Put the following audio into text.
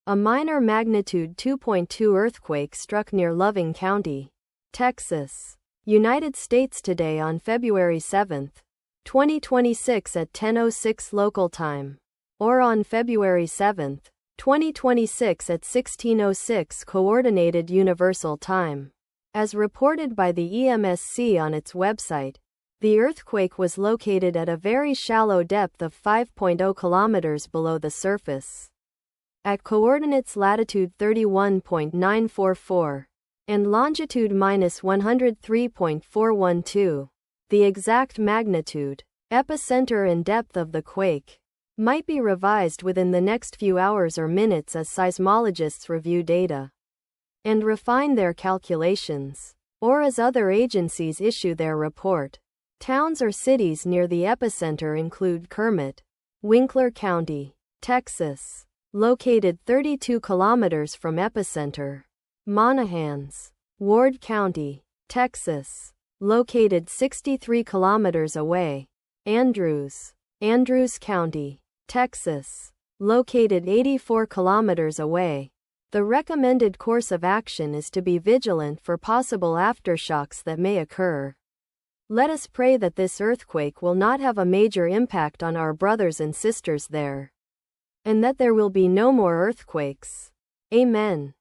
A minor magnitude 2.2 earthquake struck near Loving County, Texas, United States today on February 7, 2026 at 10:06 local time, or on February 7, 2026 at 16:06 Coordinated Universal Time. As reported by the EMSC on its website, the earthquake was located at a very shallow depth of 5.0 kilometers below the surface, at coordinates latitude 31.944 and longitude -103.412. The exact magnitude, epicenter and depth of the quake might be revised within the next few hours or minutes as seismologists review data and refine their calculations, or as other agencies issue their report. Towns or cities near the epicenter include Kermit, Winkler County, Texas, located 32 kilometers from epicenter; Monahans, Ward County, Texas, located 63 kilometers away; Andrews County, Texas, located 84 kilometers away. The recommended course of action is to be vigilant for possible aftershocks that may occur. Let us pray that this earthquake will not have a major impact on our brothers and sisters there, and that there will be no more earthquakes. Amen.